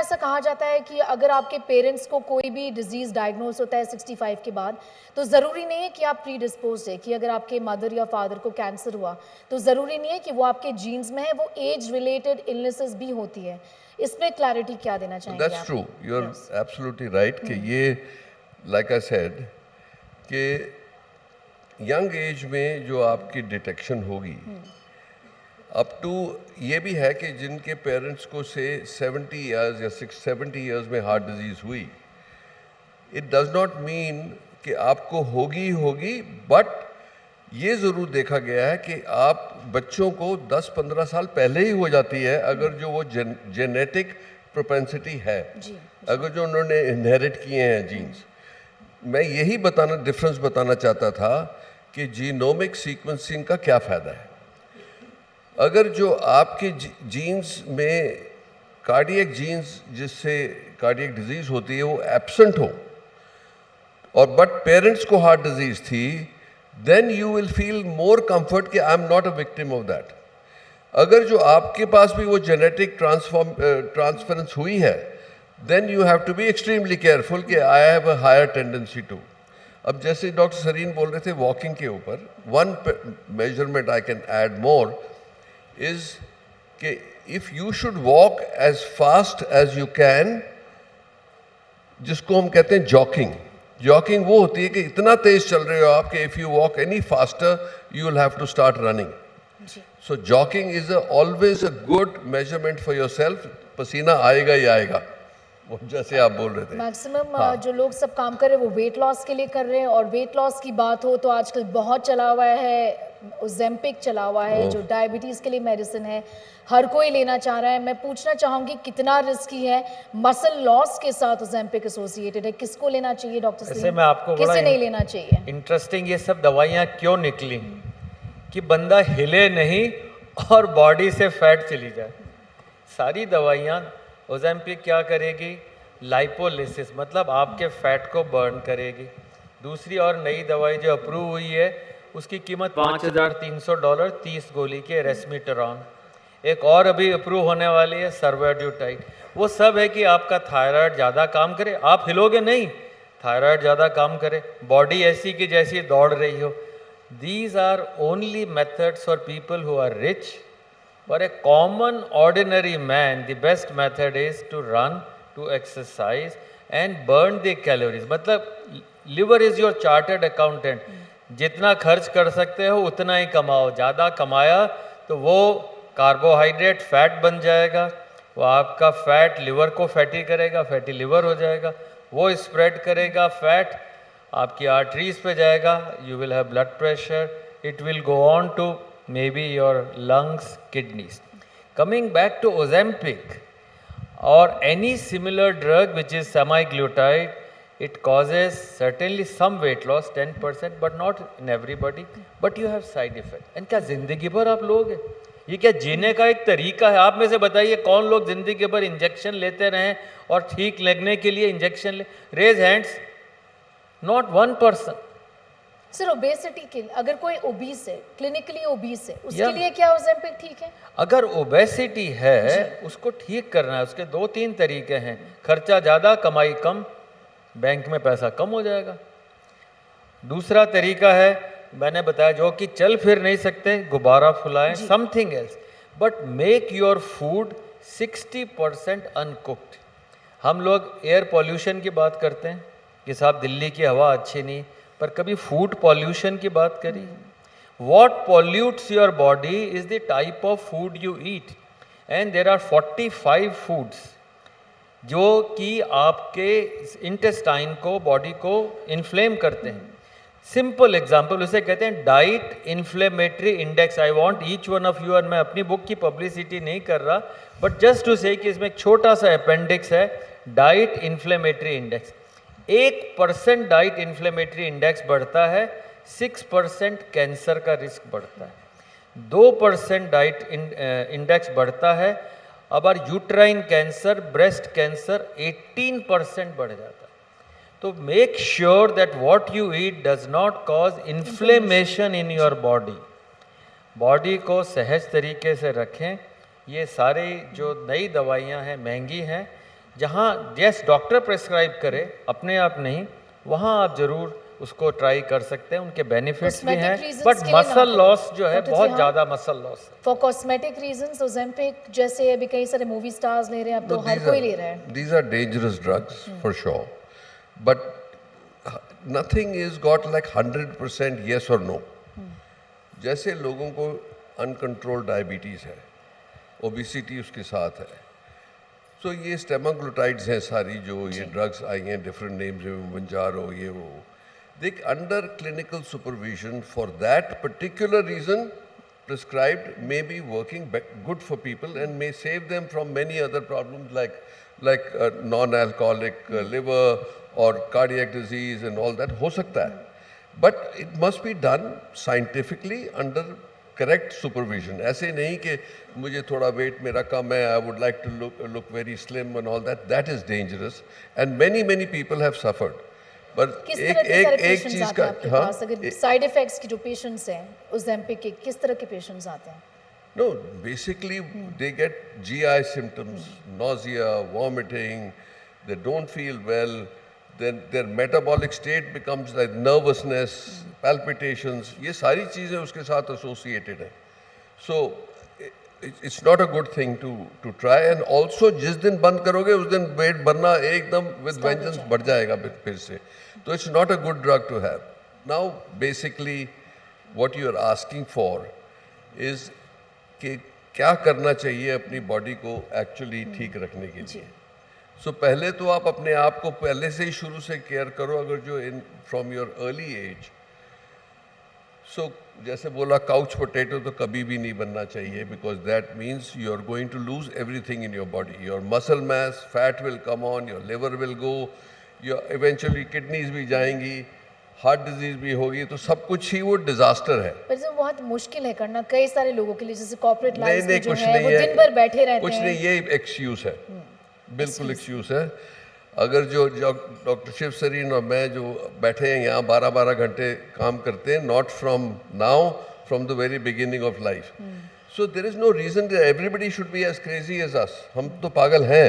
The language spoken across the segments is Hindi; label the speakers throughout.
Speaker 1: ऐसा कहा जाता है कि अगर आपके पेरेंट्स को कोई भी डिजीज़ डायग्नोज होता है 65 के बाद, तो ज़रूरी नहीं है कि आप प्री डिस्पोज है, कि अगर आपके मदर या फादर को कैंसर हुआ तो ज़रूरी नहीं है कि वो आपके जीन्स में है, वो एज रिलेटेड इलनेसेस भी होती है। इसमें क्लैरिटी क्या देना चाहेंगे
Speaker 2: दैट्स
Speaker 1: आप?
Speaker 2: True, you are absolutely right कि ये लाइक आई सेड कि यंग एज में जो आपकी डिटेक्शन होगी अप टू ये भी है कि जिनके पेरेंट्स को से 70 इयर्स या 70 इयर्स में हार्ट डिजीज हुई, इट डज नॉट मीन कि आपको होगी होगी, बट ये ज़रूर देखा गया है कि आप बच्चों को 10-15 साल पहले ही हो जाती है अगर जो वो जेनेटिक प्रोपेंसिटी है, अगर जो उन्होंने इनहेरिट किए हैं जीन्स। मैं यही डिफरेंस बताना चाहता था कि जीनोमिक सीक्वेंसिंग का क्या फ़ायदा है। अगर जो आपके जीन्स में कार्डियक जीन्स जिससे कार्डियक डिजीज़ होती है वो एब्सेंट हो और बट पेरेंट्स को हार्ट डिजीज़ थी, then you will feel more comfort कि I am not a victim of that. अगर जो आपके पास भी वो जेनेटिक ट्रांसफरेंस हुई है, then you have to be extremely careful कि I have a higher tendency to. अब जैसे डॉक्टर सरीन बोल रहे थे वॉकिंग के ऊपर, one measurement I can add more is कि if you should walk as fast as you can, जिसको हम कहते हैं जॉकिंग। जॉकिंग वो होती है कि इतना तेज चल रहे हो आप कि if you walk any faster you will have to start running. So jogging is always a good measurement for yourself. पसीना आएगा ही आएगा, जैसे आप बोल रहे थे।
Speaker 1: मैक्सिमम जो लोग सब काम कर रहे हैं वो वेट लॉस के लिए कर रहे हैं, और वेट लॉस की बात हो तो आजकल बहुत चला हुआ है ओज़ेम्पिक, चला हुआ है जो डायबिटीज़ के लिए मेडिसिन है, हर कोई लेना चाह रहा है। मैं पूछना चाहूँगी कितना रिस्की है मसल लॉस के साथ ओज़ेम्पिक एसोसिएटेड है, किसको लेना चाहिए डॉक्टर
Speaker 3: ऐसे
Speaker 1: सलीम,
Speaker 3: मैं आपको
Speaker 1: किसे नहीं लेना चाहिए?
Speaker 3: इंटरेस्टिंग ये सब दवाइयाँ क्यों निकली कि बंदा हिले नहीं और बॉडी से फैट चली जाए। सारी दवाइयाँ, ओज़ेम्पिक क्या करेगी, लाइपोलिसिस मतलब आपके फैट को बर्न करेगी। दूसरी और नई दवाई जो अप्रूव हुई है उसकी कीमत $5,300, 30 गोली के रेस्मिटरॉन। एक और अभी अप्रूव होने वाली है सर्वाड्यूटाइड। वो सब है कि आपका थायराइड ज़्यादा काम करे, आप हिलोगे नहीं, थायराइड ज़्यादा काम करे, बॉडी ऐसी की जैसी दौड़ रही हो। These are only methods for people who are rich. For a common ordinary man, the best method is to run, to exercise and burn the calories. मतलब liver is your chartered accountant. जितना खर्च कर सकते हो उतना ही कमाओ। ज़्यादा कमाया तो वो कार्बोहाइड्रेट फैट बन जाएगा, वो आपका फैट लिवर को फैटी करेगा, फैटी लिवर हो जाएगा, वो स्प्रेड करेगा फैट आपकी आर्टरीज पे जाएगा, you will have blood pressure, it will go on to maybe your lungs, kidneys. Coming back to Ozempic or any similar drug which is semaglutide, it causes certainly some weight loss 10%, but not in everybody, but you have side effect। and क्या जिंदगी भर आप लोगे? ये क्या जीने का एक तरीका है? आप में से बताइए कौन लोग जिंदगी भर इंजेक्शन लेते रहें और ठीक लगने के लिए इंजेक्शन ले? Raise hands, not 1%।
Speaker 1: Sir obesity के अगर कोई ओबीस है, क्लिनिकली ओबीस है, उसके लिए क्या ओज़ेम्पिक ठीक है?
Speaker 3: अगर ओबेसिटी है उसको ठीक करना है, उसके 2-3 तरीके हैं। खर्चा ज़्यादा, कमाई कम, बैंक में पैसा कम हो जाएगा। दूसरा तरीका है मैंने बताया, जो कि चल फिर नहीं सकते, गुब्बारा फुलाएं, something else, but make your food 60% uncooked. हम लोग एयर पॉल्यूशन की बात करते हैं कि साहब दिल्ली की हवा अच्छी नहीं, पर कभी फूड पॉल्यूशन की बात करी? What pollutes your body is the type of food you eat, and there are 45 foods जो कि आपके इंटेस्टाइन को, बॉडी को इन्फ्लेम करते हैं। सिंपल एग्जाम्पल उसे कहते हैं diet inflammatory index. I want each one of you, और मैं अपनी बुक की पब्लिसिटी नहीं कर रहा, बट जस्ट टू से कि इसमें एक छोटा सा अपेंडिक्स है, diet inflammatory index. 1% diet inflammatory index बढ़ता है, 6% कैंसर का रिस्क बढ़ता है। 2% डाइट इंडेक्स बढ़ता है, अब यूट्राइन कैंसर, ब्रेस्ट कैंसर 18% बढ़ जाता है। तो make sure that what you eat does not cause inflammation in your body. Body को सहज तरीके से रखें। ये सारी जो नई दवाइयाँ हैं महंगी हैं, जहाँ यस डॉक्टर प्रेस्क्राइब करे, अपने आप नहीं, वहाँ आप ज़रूर उसको ट्राई कर सकते हैं, उनके बेनिफिट्स भी
Speaker 1: Cosmetic
Speaker 3: हैं,
Speaker 1: reasons
Speaker 3: बट
Speaker 1: के लिए ना
Speaker 3: मसल
Speaker 1: करें।
Speaker 3: लॉस जो है
Speaker 1: Dr.
Speaker 3: बहुत
Speaker 1: Zihan?
Speaker 3: ज़्यादा मसल लॉस है।
Speaker 1: फॉर कॉस्मेटिक रीजंस ओजेम्पिक जैसे अभी कई सारे मूवी स्टार्स ले रहे हैं, अब तो हर कोई ले रहा है।
Speaker 2: these are dangerous drugs for sure. But nothing is got like 100% yes or no. जैसे लोगों को अनकंट्रोल्ड डायबिटीज़ है, ओबिसिटी उसके साथ है, सो ये स्टेमाग्लुटाइड्स हैं सारी जो ये ड्रग्स आई हैं डिफरेंट नेम्स में, मंजारो ये वो, they under clinical supervision for that particular reason prescribed may be working good for people and may save them from many other problems like non-alcoholic liver or cardiac disease and all that हो सकता है, but it must be done scientifically under correct supervision. ऐसे नहीं कि मुझे थोड़ा weight मेरा कम है, I would like to look very slim and all that. That is dangerous and many people have suffered. पर
Speaker 1: किस
Speaker 2: एक
Speaker 1: तरह के सारे
Speaker 2: एक एक
Speaker 1: पेशेंट्स
Speaker 2: चीज
Speaker 1: आते
Speaker 2: का
Speaker 1: हैं आपके पास, अगर साइड इफेक्ट्स की जो पेशेंट्स हैं ओजेम्पिक के, किस तरह के पेशेंट्स आते हैं?
Speaker 2: No, basically they get GI symptoms, nausea, vomiting, they don't feel well, then their metabolic state becomes like nervousness, palpitations, ये सारी चीजें उसके साथ associated हैं. So it's not a good thing to try, and also जिस दिन बंद करोगे उस दिन वेट बढ़ना एकदम with vengeance बढ़ जाएगा फिर से. तो it's not a good drug to have. Now basically what you are asking for is कि क्या करना चाहिए अपनी बॉडी को एक्चुअली ठीक रखने के लिए. सो पहले तो आप अपने आप को पहले से ही शुरू से केयर करो, अगर जो in from your early age. So जैसे बोला काउच पोटैटो तो कभी भी नहीं बनना चाहिए, because that means you are going to lose everything in your body. Your muscle mass, fat will come on, your liver will go, your eventually kidneys भी जाएंगी, हार्ट डिजीज भी होगी, तो सब कुछ ही वो डिजास्टर है.
Speaker 1: पर इसमें बहुत मुश्किल है करना कई सारे लोगों के लिए, जैसे कॉर्पोरेट
Speaker 2: नहीं
Speaker 1: लाइफ
Speaker 2: नहीं
Speaker 1: में जो
Speaker 2: कुछ
Speaker 1: है
Speaker 2: नहीं
Speaker 1: वो
Speaker 2: है,
Speaker 1: दिन भर बैठे रहते
Speaker 2: कुछ
Speaker 1: हैं.
Speaker 2: नहीं, ये एक्सक्यूज है, बिल्कुल एक्सक्यूज है. अगर जो डॉक्टर शिव सरीन और मैं जो बैठे हैं यहाँ 12-12 घंटे काम करते हैं, not from now, from the very beginning of life. So there is no reason everybody should be as crazy as us. हम तो पागल हैं,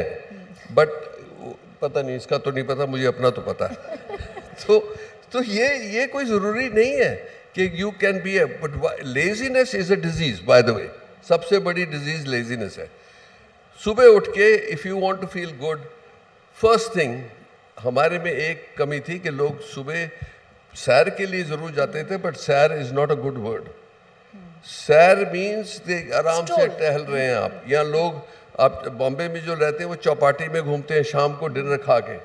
Speaker 2: बट पता नहीं, इसका तो नहीं पता, मुझे अपना तो पता है. तो ये कोई ज़रूरी नहीं है कि you can be a, but laziness is a disease by the way. सबसे बड़ी डिजीज लेजीनेस है. सुबह उठ के if you want to feel good, first thing, हमारे में एक कमी थी कि लोग सुबह सैर के लिए ज़रूर जाते थे, बट सैर is not a good word. सैर मीन्स दे आराम से टहल रहे हैं आप. या लोग, आप बॉम्बे में जो रहते हैं वो चौपाटी में घूमते हैं शाम को डिनर खा के,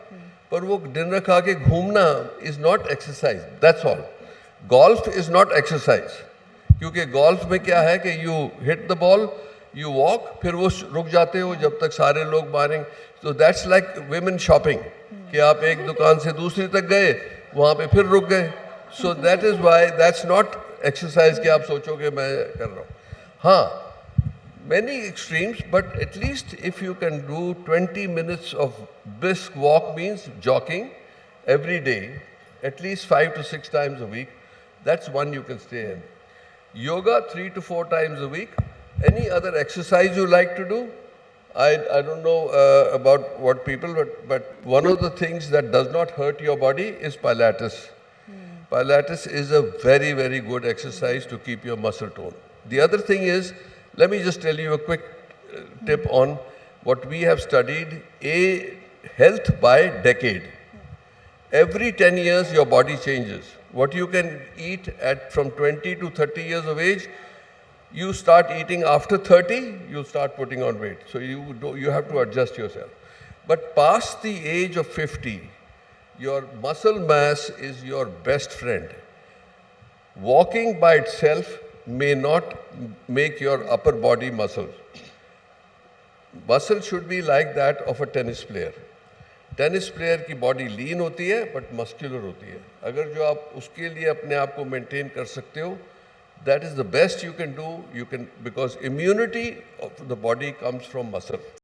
Speaker 2: पर वो डिनर खा के घूमना is not exercise, that's all. Golf is not exercise, क्योंकि गोल्फ में क्या है कि you hit the ball, you walk, फिर वो रुक जाते हो जब तक सारे लोग मारेंगे. तो दैट्स लाइक विमेन शॉपिंग, कि आप एक दुकान से दूसरी तक गए, वहाँ पे फिर रुक गए. So that is why that's not exercise कि आप सोचोगे मैं कर रहा हूँ. हाँ, many extremes, but at least if you can do 20 minutes of brisk walk, means jogging every day, at least 5 to 6 times a week, that's one you can stay in. Yoga 3 to 4 times a week. Any other exercise you like to do? I don't know about what people, but one of the things that does not hurt your body is Pilates. Pilates is a very good exercise to keep your muscle tone. The other thing is, let me just tell you a quick tip on what we have studied, health by decade. Every 10 years, your body changes. What you can eat from 20 to 30 years of age, you start eating after 30, you start putting on weight. So you have to adjust yourself. But past the age of 50, your muscle mass is your best friend. Walking by itself may not make your upper body muscle. Muscle should be like that of a tennis player. Tennis player की बॉडी लीन होती है बट मस्कुलर होती है. अगर जो आप उसके लिए अपने आप को मेंटेन कर सकते हो, that is the best you can do. You can, because immunity of the body comes from muscle.